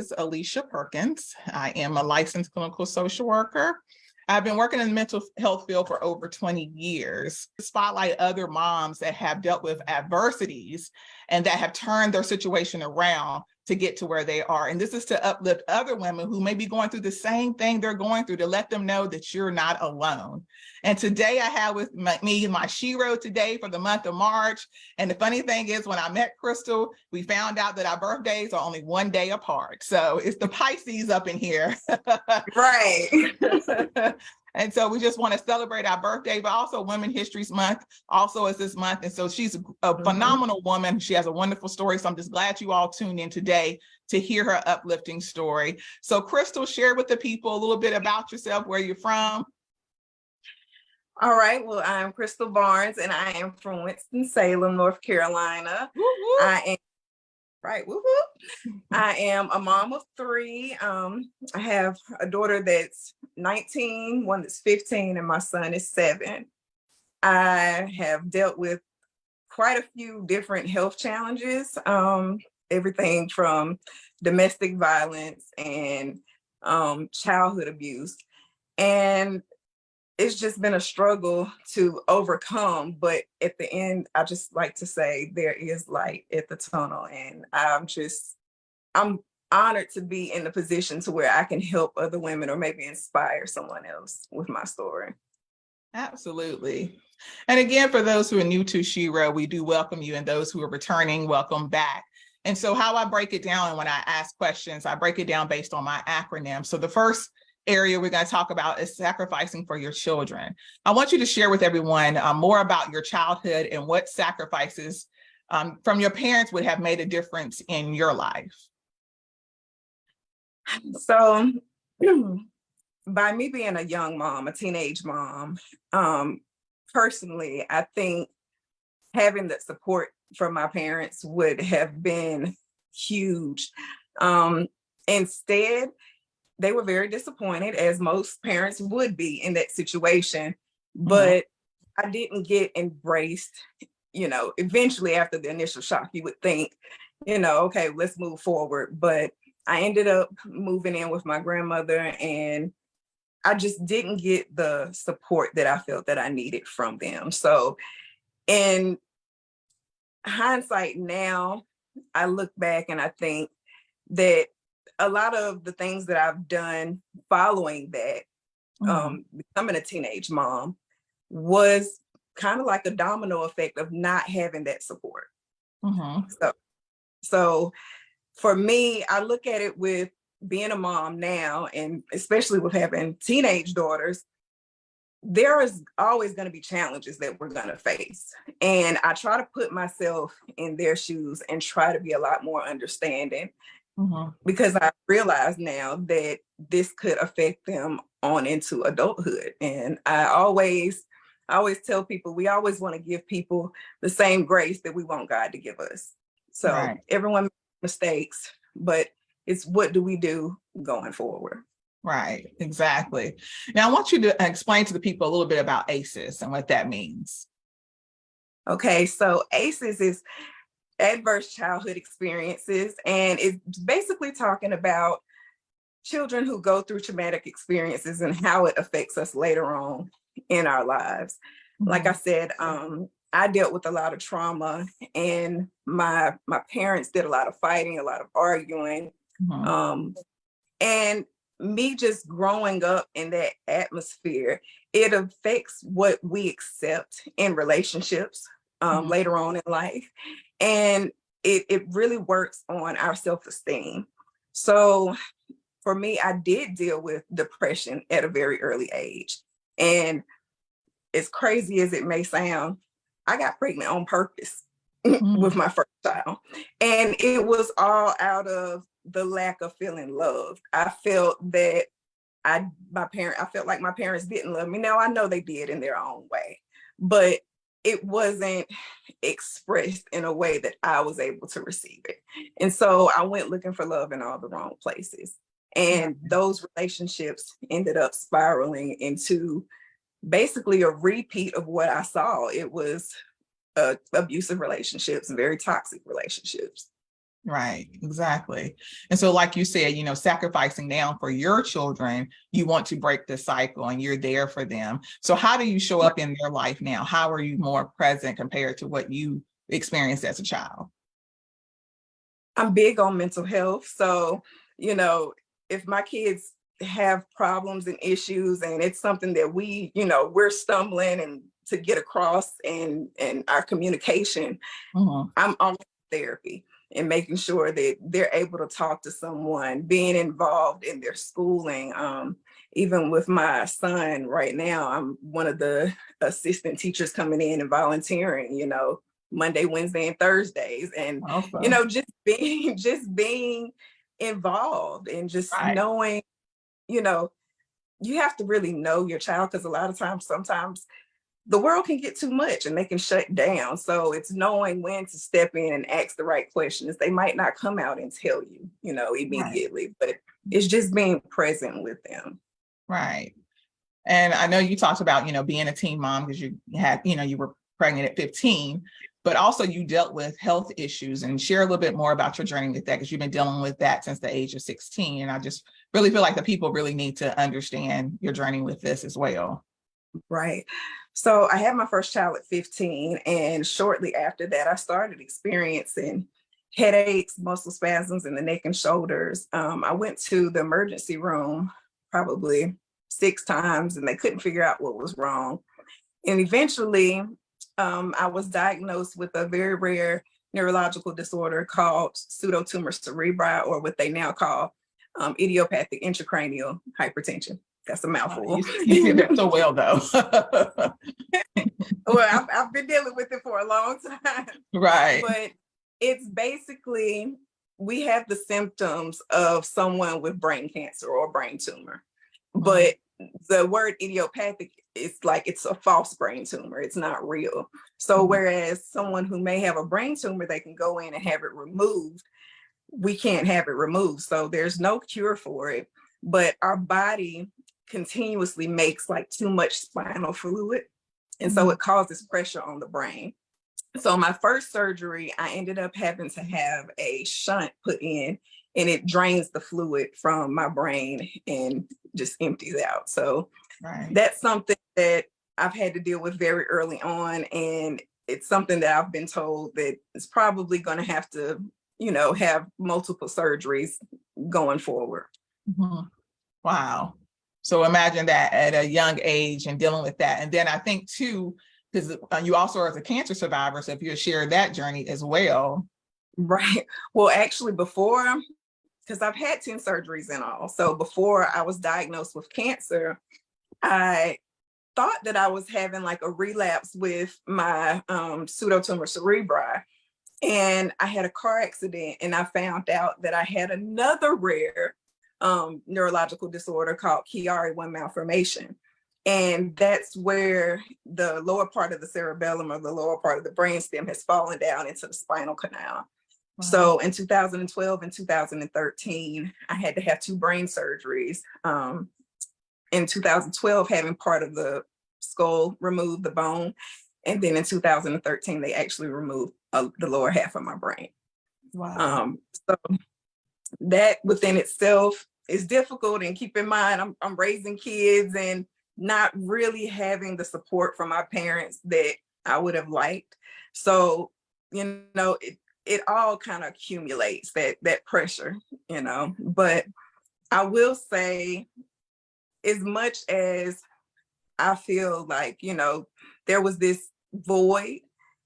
Is Alicia Perkins. I am a licensed clinical social worker. I've been working in the mental health field for over 20 years to spotlight other moms that have dealt with adversities and that have turned their situation around to get to where they are. And this is to uplift other women who may be going through the same thing they're going through, to let them know that you're not alone. And today I have with me my S.H.E.R.O today for the month of March. And the funny thing is, when I met Crystal, we found out that our birthdays are only one day apart. So it's the Pisces up in here. Right. And so we just want to celebrate our birthday, but also Women History Month also is this month. And so she's a phenomenal woman. She has a wonderful story. So I'm just glad you all tuned in today to hear her uplifting story. So Crystal, share with the people a little bit about yourself, where you're from. All right. Well, I'm Crystal Barnes, and I am from Winston-Salem, North Carolina. Woo-woo. I am right. Woo-woo. I am a mom of three. I have a daughter that's 19, one that's 15, and my son is 7. I have dealt with quite a few different health challenges, everything from domestic violence and childhood abuse. And it's just been a struggle to overcome, but at the end, I just like to say there is light at the tunnel, and I'm honored to be in the position to where I can help other women or maybe inspire someone else with my story. Absolutely. And again, for those who are new to S.H.E.R.O, we do welcome you, and those who are returning, welcome back. And so how I break it down, and when I ask questions, I break it down based on my acronym. So the first area we're going to talk about is sacrificing for your children. I want you to share with everyone more about your childhood and what sacrifices from your parents would have made a difference in your life. So by me being a young mom, a teenage mom, personally, I think having that support from my parents would have been huge. Instead, they were very disappointed, as most parents would be in that situation, but I didn't get embraced. Eventually after the initial shock, you would think, okay, let's move forward. But I ended up moving in with my grandmother, and I just didn't get the support that I felt that I needed from them. So in hindsight now, I look back and I think that a lot of the things that I've done following that, becoming a teenage mom, was kind of like a domino effect of not having that support. So for me, I look at it with being a mom now, and especially with having teenage daughters, there is always going to be challenges that we're going to face. And I try to put myself in their shoes and try to be a lot more understanding, because I realize now that this could affect them on into adulthood. And I always tell people, we always want to give people the same grace that we want God to give us. So everyone makes mistakes, but it's what do we do going forward? Right, exactly. Now I want you to explain to the people a little bit about ACEs and what that means. Okay, so ACEs is adverse childhood experiences, and it's basically talking about children who go through traumatic experiences and how it affects us later on in our lives. Like I said, I dealt with a lot of trauma, and my parents did a lot of fighting, a lot of arguing, and me just growing up in that atmosphere, it affects what we accept in relationships later on in life. And it really works on our self-esteem. So for me, I did deal with depression at a very early age. And as crazy as it may sound, I got pregnant on purpose with my first child. And it was all out of the lack of feeling loved. I felt that I felt like my parents didn't love me. Now I know they did in their own way, but it wasn't expressed in a way that I was able to receive it. And so I went looking for love in all the wrong places. And those relationships ended up spiraling into basically a repeat of what I saw. It was abusive relationships, very toxic relationships. Right, exactly. And so, like you said, sacrificing now for your children, you want to break the cycle and you're there for them. So, how do you show up in their life now? How are you more present compared to what you experienced as a child? I'm big on mental health. So, you know, if my kids have problems and issues and it's something that we're stumbling and to get across and our communication, Mhm. I'm on therapy and making sure that they're able to talk to someone, being involved in their schooling. Even with my son right now, I'm one of the assistant teachers coming in and volunteering, Monday, Wednesday, and Thursdays. And, Awesome. just being involved and just Right, knowing, you know, you have to really know your child because a lot of times, sometimes the world can get too much and they can shut down. So it's knowing when to step in and ask the right questions. They might not come out and tell you, right, immediately, but it's just being present with them. right. And I know you talked about, being a teen mom because you were pregnant at 15, but also you dealt with health issues, and share a little bit more about your journey with that because you've been dealing with that since the age of 16. And I just really feel like the people really need to understand your journey with this as well. Right. So I had my first child at 15, and shortly after that, I started experiencing headaches, muscle spasms in the neck and shoulders. I went to the emergency room probably 6 times, and they couldn't figure out what was wrong. And eventually, I was diagnosed with a very rare neurological disorder called pseudotumor cerebri, or what they now call idiopathic intracranial hypertension. That's a mouthful. You said that so well, though. Well, I've been dealing with it for a long time, Right. but it's basically, we have the symptoms of someone with brain cancer or brain tumor, Mhm. but the word idiopathic is like it's a false brain tumor. It's not real. So Mhm. whereas someone who may have a brain tumor, they can go in and have it removed. We can't have it removed. So there's no cure for it, but our body continuously makes like too much spinal fluid. And so Mhm. it causes pressure on the brain. So my first surgery, I ended up having to have a shunt put in, and it drains the fluid from my brain and just empties out. So Right. that's something that I've had to deal with very early on. And it's something that I've been told that it's probably going to have to, have multiple surgeries going forward. Mhm. Wow. So imagine that at a young age and dealing with that. And then I think too, because you also are as a cancer survivor, so if you share that journey as well. Right. Well, actually, before, because I've had 10 surgeries in all. So before I was diagnosed with cancer, I thought that I was having like a relapse with my pseudotumor cerebri. And I had a car accident, and I found out that I had another rare neurological disorder called Chiari-1 malformation. And that's where the lower part of the cerebellum, or the lower part of the brainstem, has fallen down into the spinal canal. Wow. So in 2012 and 2013, I had to have two brain surgeries. In 2012, having part of the skull removed, the bone. And then in 2013, they actually removed the lower half of my brain. Wow. Um, so that within itself is difficult. And keep in mind, I'm raising kids and not really having the support from my parents that I would have liked. So, it all kind of accumulates, that pressure, But I will say, as much as I feel like, there was this void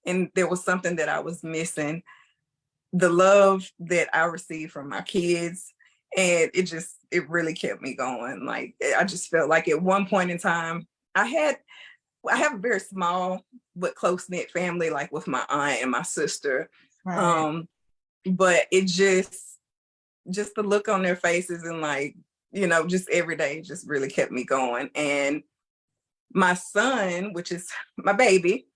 and there was something that I was missing, the love that I received from my kids, and it really kept me going. Like, I just felt like at one point in time, I have a very small but close-knit family, like with my aunt and my sister. Right. Um, but it just the look on their faces, and like, just every day just really kept me going. And my son, which is my baby,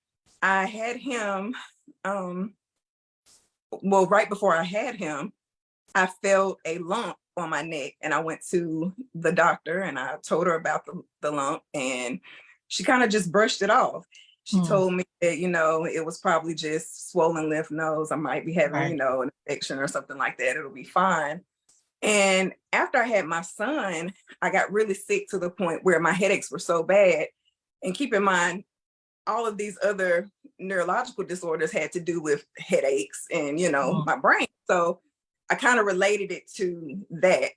I had him, well, right before I had him, I felt a lump on my neck, and I went to the doctor and I told her about the lump, and she kind of just brushed it off. She Mm, told me that, it was probably just swollen lymph nodes. I might be having, right. an infection or something like that. It'll be fine. And after I had my son, I got really sick to the point where my headaches were so bad. And keep in mind, all of these other neurological disorders had to do with headaches and, Mm, my brain. So I kind of related it to that.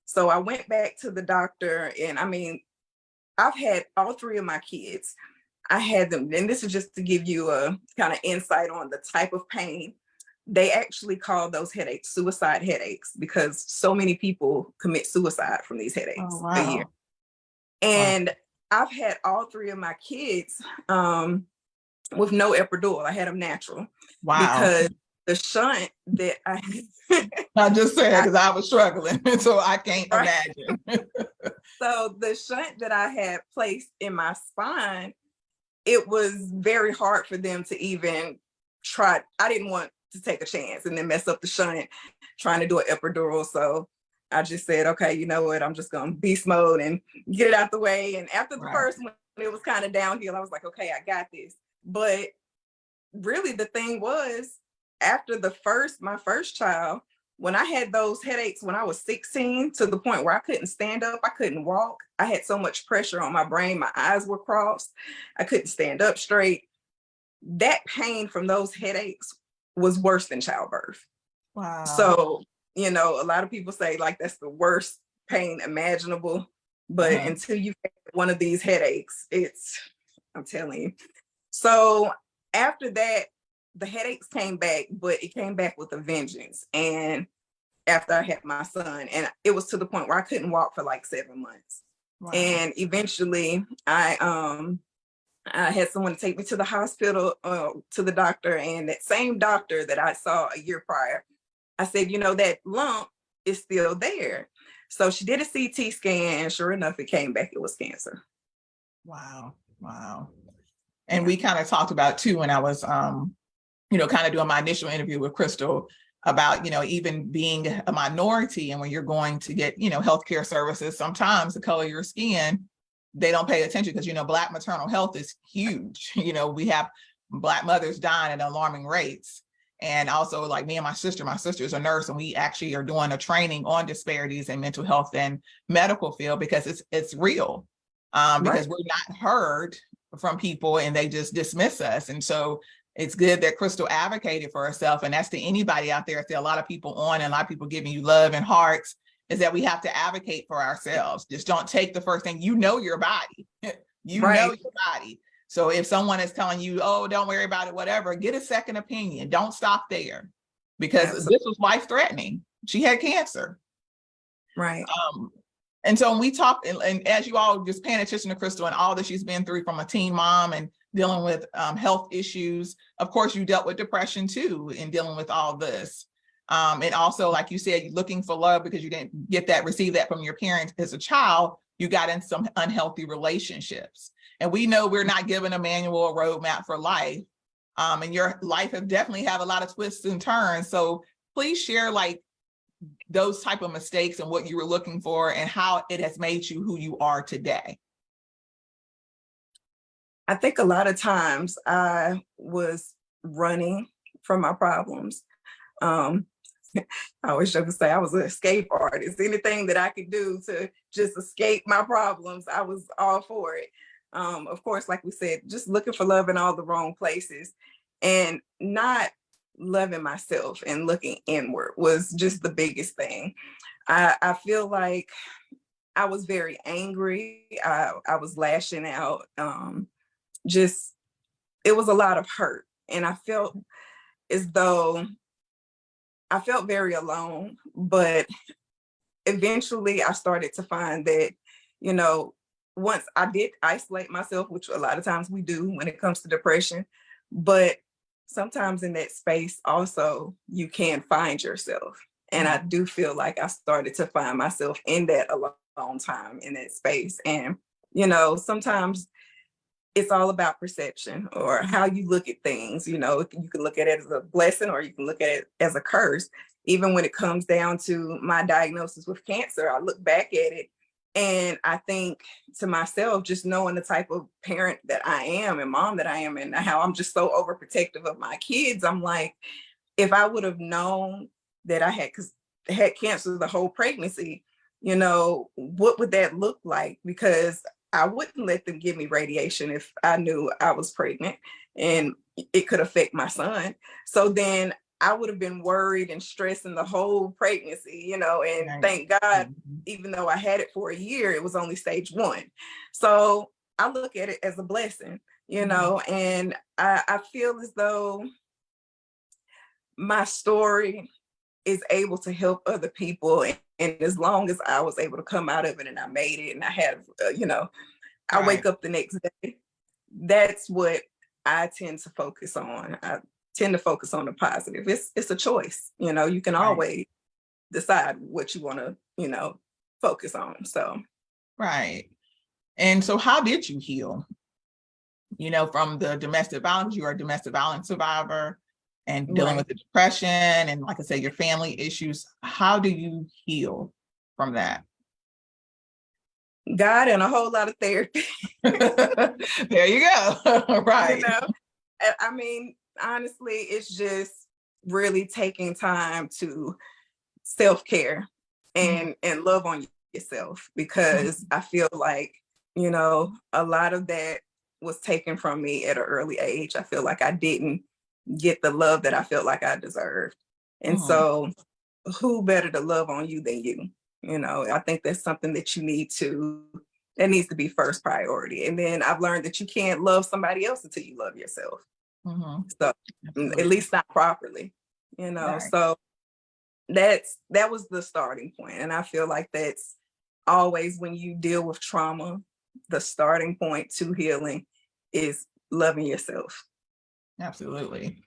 So I went back to the doctor, and I mean, I've had all three of my kids. I had them, and this is just to give you a kind of insight on the type of pain. They actually call those headaches suicide headaches because so many people commit suicide from these oh, headaches a year. wow. Wow. And I've had all three of my kids with no epidural. I had them natural Wow. because the shunt that I, I just said I because I was struggling, so I can't right. imagine. So the shunt that I had placed in my spine, it was very hard for them to even try. I didn't want to take a chance and then mess up the shunt trying to do an epidural. So I just said, okay, you know what? I'm just going to beast mode and get it out the way. And after the Right. first one, it was kind of downhill. I was like, okay, I got this. But really the thing was, after my first child, when I had those headaches when I was 16 to the point where I couldn't stand up, I couldn't walk. I had so much pressure on my brain. My eyes were crossed. I couldn't stand up straight. That pain from those headaches was worse than childbirth. Wow. So, a lot of people say like that's the worst pain imaginable. But Uh-huh. until you have one of these headaches, I'm telling you. So after that, the headaches came back, but it came back with a vengeance. And after I had my son, and it was to the point where I couldn't walk for like 7 months. Wow. And eventually I had someone take me to the hospital, to the doctor, and that same doctor that I saw a year prior, I said, that lump is still there. So she did a CT scan, and sure enough, it came back. It was cancer. Wow. Wow. And Yeah. we kind of talked about too when I was kind of doing my initial interview with Crystal about, even being a minority, and when you're going to get, healthcare services, sometimes the color of your skin, they don't pay attention because, Black maternal health is huge. We have Black mothers dying at alarming rates. And also, like me and my sister's a nurse, and we actually are doing a training on disparities in mental health and medical field because it's real. Right. Because we're not heard from people and they just dismiss us. And so it's good that Crystal advocated for herself. And that's to anybody out there. I see a lot of people on and a lot of people giving you love and hearts, is that we have to advocate for ourselves. Just don't take the first thing. You know your body. You know Right. your body. So if someone is telling you, oh, don't worry about it, whatever, get a second opinion. Don't stop there, because Absolutely. this was life-threatening. She had cancer. Right. And so when we talk, and as you all just paying attention to Crystal and all that she's been through from a teen mom and dealing with health issues, of course, you dealt with depression too in dealing with all this. And also, like you said, looking for love because you didn't receive that from your parents as a child. You got in some unhealthy relationships. And we know we're not given a manual or roadmap for life. And your life have definitely have a lot of twists and turns. So please share like those type of mistakes and what you were looking for and how it has made you who you are today. I think a lot of times I was running from my problems. Um, I always joke to say I was an escape artist. Anything that I could do to just escape my problems, I was all for it. Of course, like we said, just looking for love in all the wrong places and not loving myself and looking inward was just the biggest thing. I feel like I was very angry. I was lashing out. Just, it was a lot of hurt. And I felt as though I felt very alone, but eventually I started to find that, you know, once I did isolate myself, which a lot of times we do when it comes to depression, but sometimes in that space also you can find yourself. And I do feel like I started to find myself in that alone time in that space. And, you know, sometimes it's all about perception or how you look at things. You know, you can look at it as a blessing or you can look at it as a curse. Even when it comes down to my diagnosis with cancer, I look back at it And I think to myself, just knowing the type of parent that I am and mom that I am, and how I'm just so overprotective of my kids, I'm like, if I would have known that I had cancer the whole pregnancy, what would that look like? Because I wouldn't let them give me radiation if I knew I was pregnant and it could affect my son. So then I would have been worried and stressing the whole pregnancy, and Right. thank God, Mhm. even though I had it for a year, it was only stage 1. So I look at it as a blessing, Mhm. and I feel as though my story is able to help other people. And as long as I was able to come out of it and I made it and I have, I wake Right. up the next day, that's what I tend to focus on. I tend to focus on the positive. It's a choice, you can Right. always decide what you want to, focus on. So Right. And so how did you heal? From the domestic violence, you are a domestic violence survivor and dealing right. with the depression and, like I said, your family issues. How do you heal from that? God and a whole lot of therapy, There you go. you Right. know. I mean, honestly, it's just really taking time to self-care Mhm. and love on yourself, because Mhm. I feel like, a lot of that was taken from me at an early age. I feel like I didn't get the love that I felt like I deserved. And Mhm. so who better to love on you than you? I think that's something that needs to be first priority. And then I've learned that you can't love somebody else until you love yourself. Mhm. So at Absolutely. least not properly, Right. so that was the starting point. And I feel like that's always, when you deal with trauma, the starting point to healing is loving yourself. Absolutely.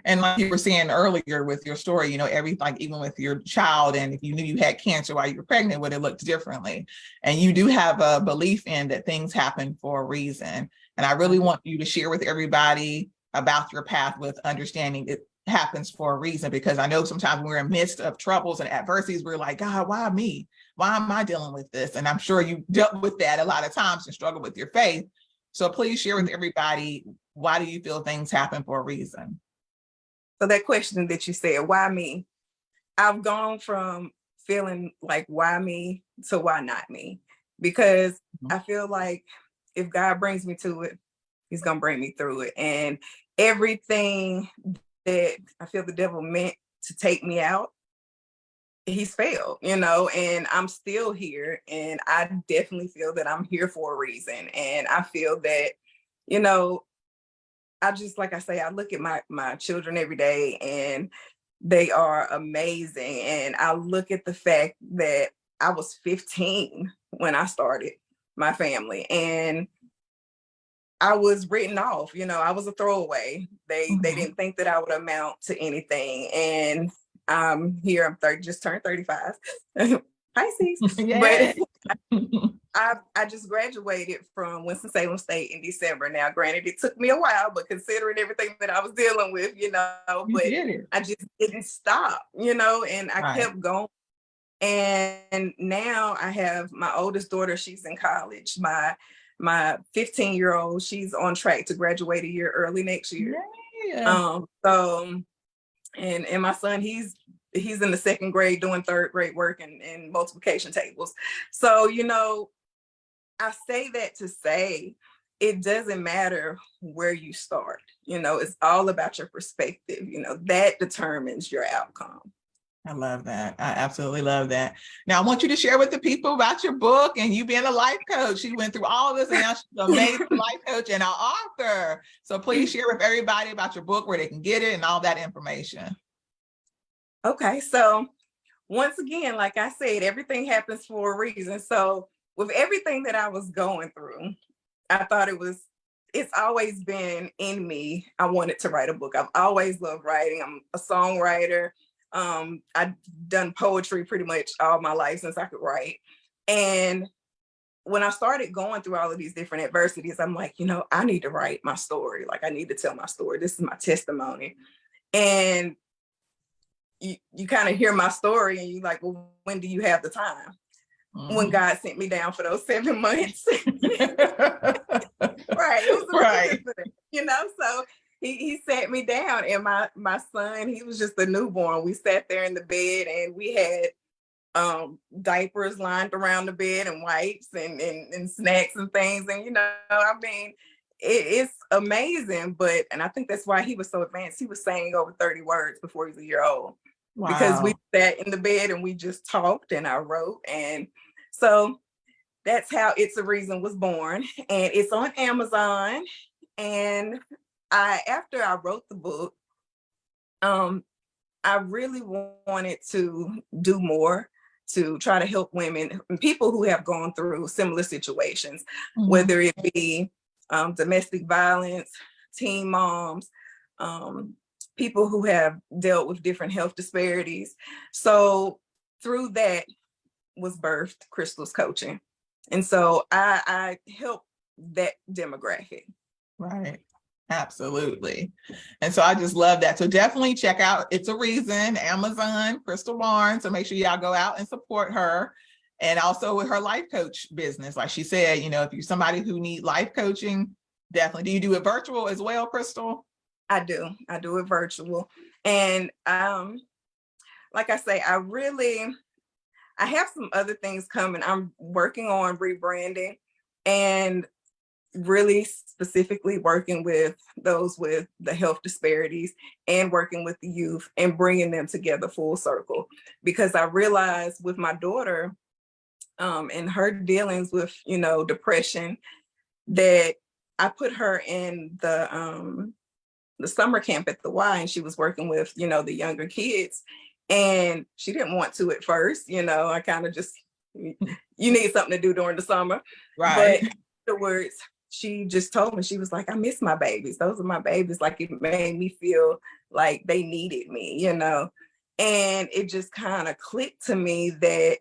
And like you were saying earlier with your story, like even with your child, and if you knew you had cancer while you were pregnant, would it look differently? And you do have a belief in that things happen for a reason. And I I really do. want you to share with everybody about your path with understanding it happens for a reason, because I know sometimes when we're in the midst of troubles and adversities, we're like, God, why me? Why am I dealing with this? And I'm sure you dealt with that a lot of times and struggled with your faith. So please share with everybody, why do you feel things happen for a reason? So that question that you said, why me? I've gone from feeling like why me to why not me, because I feel like if God brings me to it, he's going to bring me through it. And everything that I feel the devil meant to take me out, he's failed, and I'm still here. And I definitely feel that I'm here for a reason. And I feel that, you know, I just, like I say, I look at my children every day and they are amazing. And I look at the fact that I was 15 when I started my family, and I was written off. I was a throwaway. They Mhm. didn't think that I would amount to anything. And I'm here. I'm 30, just turned 35. Pisces. Yeah. But I just graduated from Winston-Salem State in December. Now, granted, it took me a while, but considering everything that I was dealing with, You but did it. I just didn't stop, and I Right. kept going. And now I have my oldest daughter, she's in college. My 15-year-old, she's on track to graduate a year early next year. Yeah. So and my son, he's in the second grade doing third grade work and multiplication tables. So, I say that to say it doesn't matter where you start. It's all about your perspective. That determines your outcome. I love that. I absolutely love that. Now, I want you to share with the people about your book and you being a life coach. She went through all of this and now she's an amazing life coach and an author. So please share with everybody about your book, where they can get it and all that information. Okay, so once again, like I said, everything happens for a reason. So with everything that I was going through, I thought it's always been in me. I wanted to write a book. I've always loved writing. I'm a songwriter. I've done poetry pretty much all my life since I could write. And when I started going through all of these different adversities, I'm like, I need to write my story. Like, I need to tell my story. This is my testimony. And you kind of hear my story and you like, well, when do you have the time? when Mhm. God sent me down for those 7 months. Right. It was a reason Right. for that, so he sat me down, and my son, he was just a newborn. We sat there in the bed, and we had diapers lined around the bed, and wipes, and snacks and things. And I mean, it's amazing. And I think that's why he was so advanced. He was saying over 30 words before he was a year old, because we Wow. sat in the bed and we just talked, and I wrote. And so that's how It's a Reason was born. And it's on Amazon. And after I wrote the book, I really wanted to do more to try to help women and people who have gone through similar situations, Mhm. whether it be domestic violence, teen moms, um, people who have dealt with different health disparities. So through that was birthed Crystal's Coaching. And so I help that demographic. Right. Absolutely. And so I just love that. So definitely check out It's a Reason, Amazon, Crystal Barnes. So make sure y'all go out and support her. And also with her life coach business. Like she said, if you're somebody who need life coaching, definitely. Do you do it virtual as well, Crystal? I do. I do it virtual. And like I say, I have some other things coming. I'm working on rebranding, and really specifically working with those with the health disparities, and working with the youth, and bringing them together full circle. Because I realized with my daughter, and her dealings with, depression, that I put her in the summer camp at the Y, and she was working with, the younger kids. And she didn't want to at first. I kind of just, you need something to do during the summer. Right. But afterwards, she just told me, she was like, I miss my babies. Those are my babies. Like, it made me feel like they needed me. And it just kind of clicked to me that,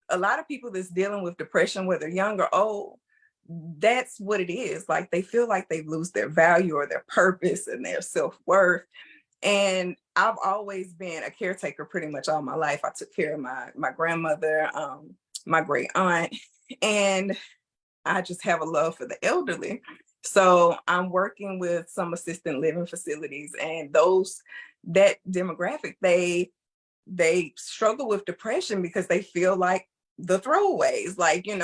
a lot of people that's dealing with depression, whether young or old, that's what it is. Like, they feel like they lose their value or their purpose and their self-worth. And I've always been a caretaker pretty much all my life. I took care of my grandmother, my great aunt, and I just have a love for the elderly. So I'm working with some assisted living facilities, and that demographic, they struggle with depression because they feel like the throwaways, like, they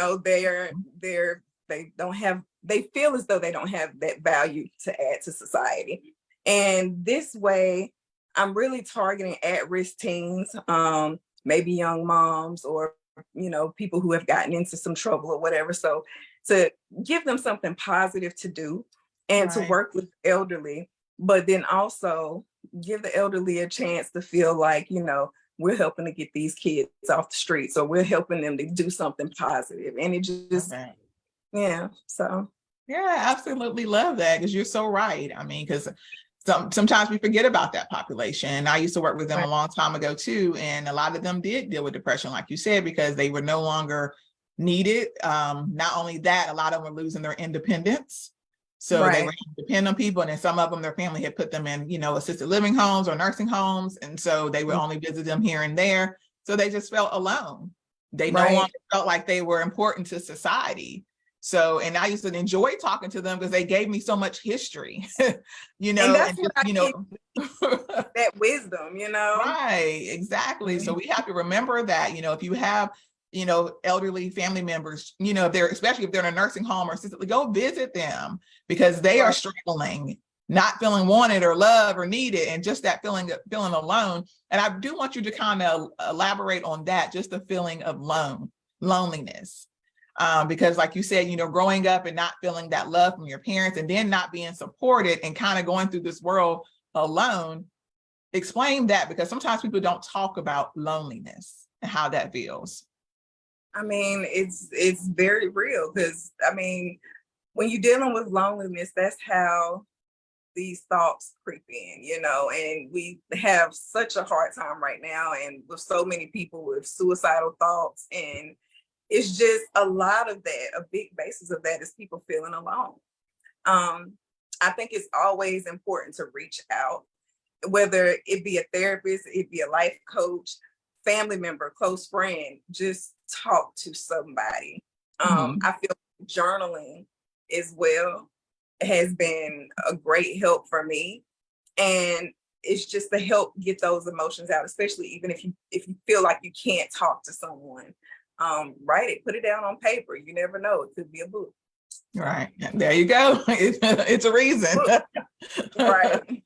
don't have, they feel as though they don't have that value to add to society. And this way, I'm really targeting at-risk teens, maybe young moms, or people who have gotten into some trouble or whatever. So to give them something positive to do, and to Right. work with elderly, but then also give the elderly a chance to feel like, we're helping to get these kids off the streets, or we're helping them to do something positive. And it just, Okay. yeah, so. Yeah, I absolutely love that, because you're so right. I mean, because sometimes we forget about that population. I used to work with them a Right. long time ago too, and a lot of them did deal with depression, like you said, because they were no longer needed. Not only that, a lot of them were losing their independence. So they were Right. having to depend on people, and then some of them, their family had put them in, assisted living homes or nursing homes, and so they would only visit them here and there. So they just felt alone. They no Right. longer felt like they were important to society. So, and I used to enjoy talking to them because they gave me so much history, And that's and what just, I think, that wisdom. right, exactly. So we have to remember that, if you have, elderly family members, if they're, especially if they're in a nursing home or assisted, go visit them, because they are Right. struggling, not feeling wanted or loved or needed, and just that feeling alone. And I do want you to kind of elaborate on that, just the feeling of loneliness. Because like you said, growing up and not feeling that love from your parents, and then not being supported, and kind of going through this world alone. Explain that, because sometimes people don't talk about loneliness and how that feels. I mean, it's very real, because I mean, when you're dealing with loneliness, that's how these thoughts creep in. And we have such a hard time right now, and with so many people with suicidal thoughts. And it's just a lot of that, a big basis of that is people feeling alone. Um, I think it's always important to reach out, whether it be a therapist, it be a life coach, family member, close friend, just talk to somebody. Mhm. I feel journaling as well has been a great help for me. And it's just to help get those emotions out, especially even if you feel like you can't talk to someone. Write it, put it down on paper. You never know. It could be a book. So, Right. There you go. It's a reason. book, right.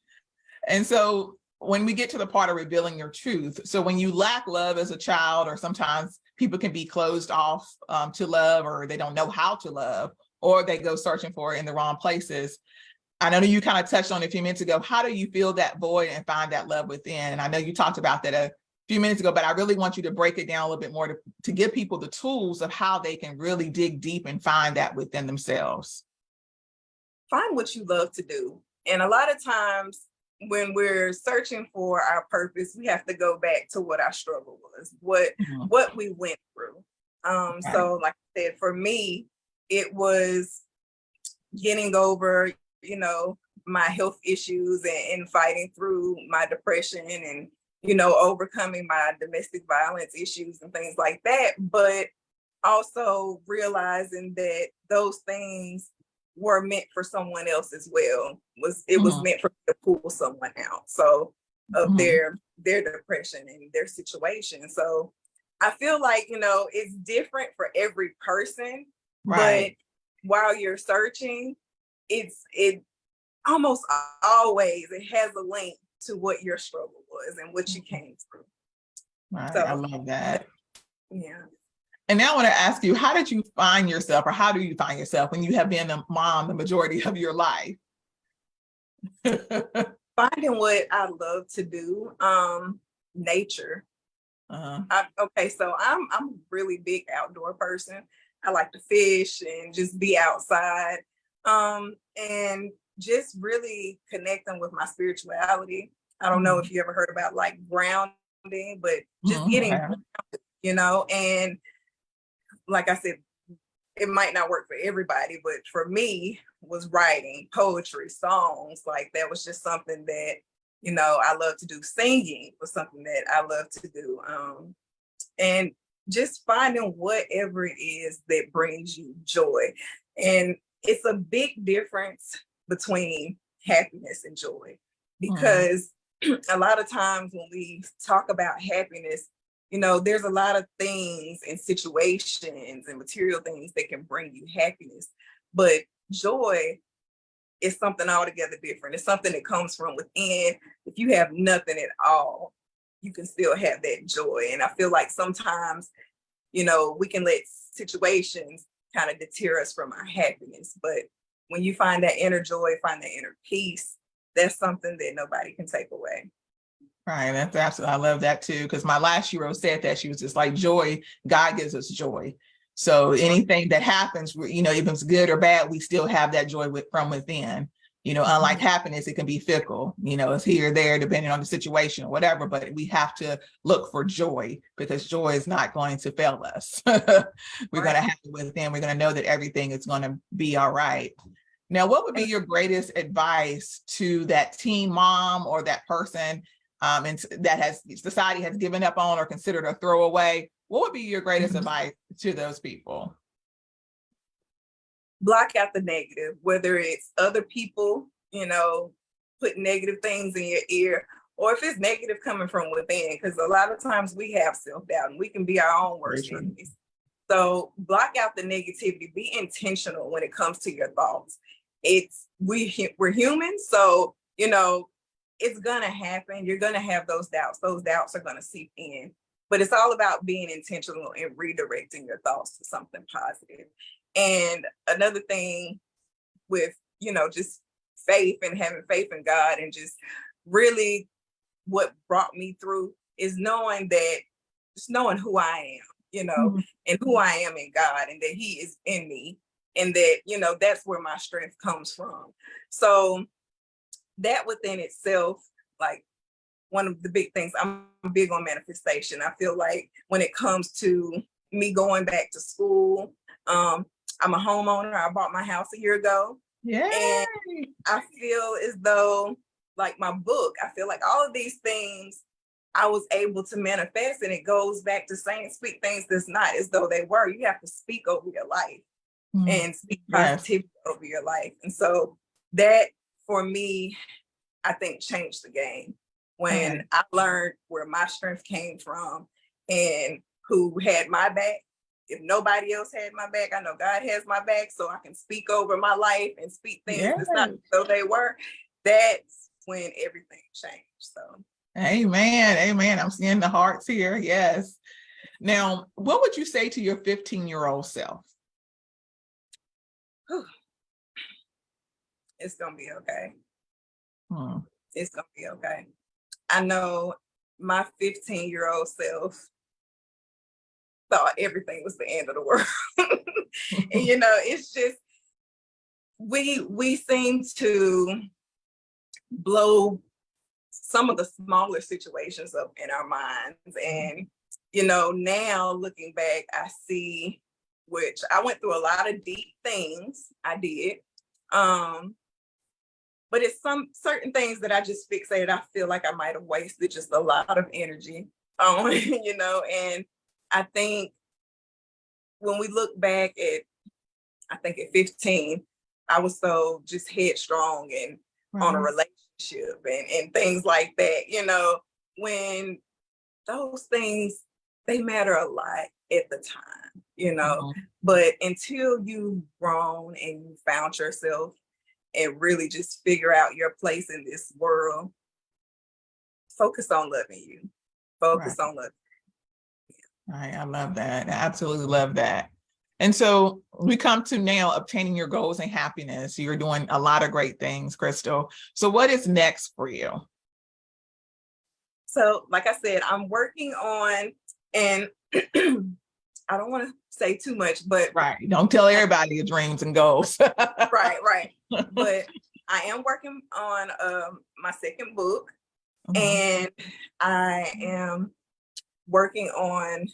And so when we get to the part of revealing your truth, so when you lack love as a child, or sometimes people can be closed off to love, or they don't know how to love, or they go searching for it in the wrong places. I know you kind of touched on it a few minutes ago. How do you fill that void and find that love within? And I know you talked about that a few minutes ago, but I really want you to break it down a little bit more to give people the tools of how they can really dig deep and find that within themselves. Find what you love to do. And a lot of times when we're searching for our purpose, we have to go back to what our struggle was, Mhm. what we went through. Right. So like I said, for me, it was getting over, my health issues and fighting through my depression and, overcoming my domestic violence issues and things like that. But also realizing that those things were meant for someone else as well. It was Mhm. meant for me to pull someone out. So of Mhm. their depression and their situation. So I feel like, it's different for every person, but Right. while you're searching, it almost always it has a link to what your struggle was and what you came through. Right. I So love that. yeah. And now I want to ask you, how did you find yourself, or how do you find yourself when you have been a mom the majority of your life? Finding what I love to do, nature. uh, Okay, so I'm a really big outdoor person. I like to fish and just be outside, and just really connecting with my spirituality. I don't know mhm. if you ever heard about like grounding, but just Mhm. getting, Yeah. and like I said, it might not work for everybody, but for me, was writing poetry, songs. Like that was just something that, I love to do. Singing was something that I love to do. And just finding whatever it is that brings you joy. And it's a big difference between happiness and joy, Mhm. because a lot of times when we talk about happiness, there's a lot of things and situations and material things that can bring you happiness. But joy is something altogether different. It's something that comes from within. If you have nothing at all, you can still have that joy. And I feel like sometimes, we can let situations kind of deter us from our happiness. But when you find that inner joy, find that inner peace, that's something that nobody can take away. Right. That's absolutely, I love that too. Because my last hero said that she was just like, joy, God gives us joy. So anything that happens, even if it's good or bad, we still have that joy from within. Unlike happiness, it can be fickle. It's here or there, depending on the situation or whatever. But we have to look for joy, because joy is not going to fail us. We're going Right. to have it within. We're going to know that everything is going to be all right. Now, what would be And your greatest advice to that teen mom or that person and that has society has given up on or considered a throwaway? What would be your greatest advice to those people? block out the negative, whether it's other people, put negative things in your ear, or if it's negative coming from within, because a lot of times we have self-doubt and we can be our own Very worst true. enemies. So block out the negativity, be intentional when it comes to your thoughts. We're human, so it's gonna happen. You're gonna have those doubts. Those doubts are gonna seep in. But it's all about being intentional and redirecting your thoughts to something positive. And another thing with, just faith and having faith in God, and just really what brought me through is just knowing who I am, Mhm. and who I am in God, and that He is in me, and that, that's where my strength comes from. So that within itself, like, one of the big things, I'm big on manifestation. I feel like when it comes to me going back to school, I'm a homeowner. I bought my house a year ago, and Yay. I feel as though, like my book, I feel like all of these things I was able to manifest. And it goes back to saying, speak things that's not as though they were. You have to speak over your life and speak Yes. positivity over your life. And so that, for me, I think changed the game when I learned where my strength came from and who had my back. If nobody else had my back, I know God has my back, so I can speak over my life and speak things that's not as though they were. That's when everything changed. So Amen. Amen. I'm seeing the hearts here. Yes. Now, what would you say to your 15-year-old self? it's gonna be okay. Hmm. It's gonna be okay. I know my 15-year-old self thought everything was the end of the world. And it's just we seem to blow some of the smaller situations up in our minds. And now looking back, I see, which I went through a lot of deep things. I did. But it's some certain things that I just fixated. I feel like I might have wasted just a lot of energy on, and I think when we look back at, I think at 15, I was so just headstrong and on a relationship and things like that, when those things, they matter a lot at the time, but until you've grown and you found yourself and really just figure out your place in this world, focus on loving you. Focus on loving you. I love that. I absolutely love that. And so we come to now obtaining your goals and happiness. You're doing a lot of great things, Crystal. So what is next for you? So, like I said, I'm working on, and I don't want to say too much, but don't tell everybody your dreams and goals. right. But I am working on my second book, and I am working on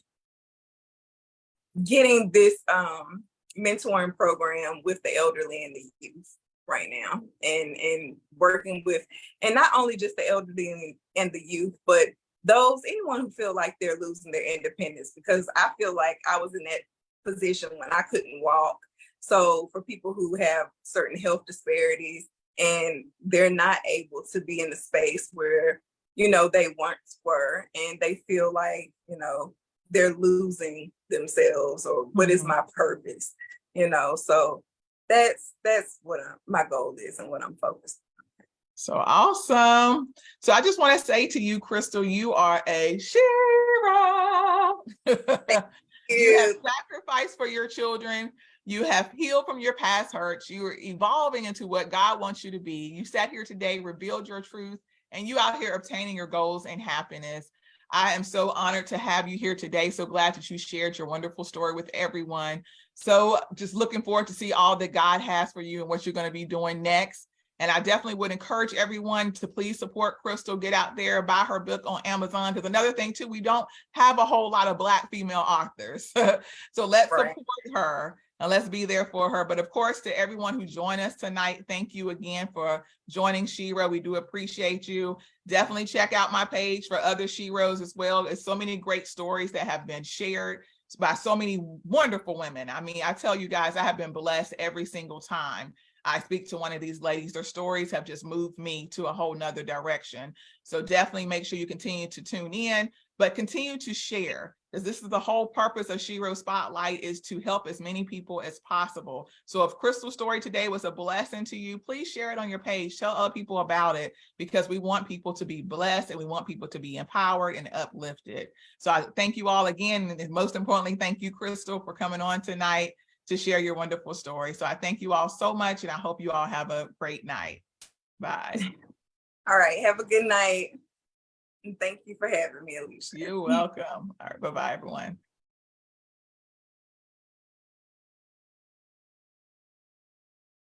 getting this mentoring program with the elderly and the youth right now, and working with, and not only just the elderly and the youth, but anyone who feel like they're losing their independence, because I feel like I was in that position when I couldn't walk. So for people who have certain health disparities and they're not able to be in the space where they once were, and they feel like they're losing themselves, or what is my purpose, so that's what my goal is and what I'm focused on. So awesome. So I just want to say to you, Crystal, you are a S.H.E.R.O. You have sacrificed for your children. You have healed from your past hurts. You are evolving into what God wants you to be. You sat here today, revealed your truth, and you out here obtaining your goals and happiness. I am so honored to have you here today. So glad that you shared your wonderful story with everyone. So just looking forward to see all that God has for you and what you're going to be doing next. And I definitely would encourage everyone to please support Crystal. Get out there, buy her book on Amazon. Because another thing too, we don't have a whole lot of Black female authors. So let's support her and let's be there for her. But of course, to everyone who joined us tonight, thank you again for joining S.H.E.R.O. We do appreciate you. Definitely check out my page for other S.H.E.R.Os as well. There's so many great stories that have been shared by so many wonderful women. I mean, I tell you guys, I have been blessed every single time I speak to one of these ladies. Their stories have just moved me to a whole nother direction. So definitely make sure you continue to tune in, but continue to share, because this is the whole purpose of S.H.E.R.O Spotlight, is to help as many people as possible. So if Crystal's story today was a blessing to you, please share it on your page. Tell other people about it, because we want people to be blessed and we want people to be empowered and uplifted. So I thank you all again. And most importantly, thank you, Crystal, for coming on tonight to share your wonderful story. So I thank you all so much, and I hope you all have a great night. Bye. All right. Have a good night. And thank you for having me, Alicia. You're welcome. All right. Bye-bye, everyone.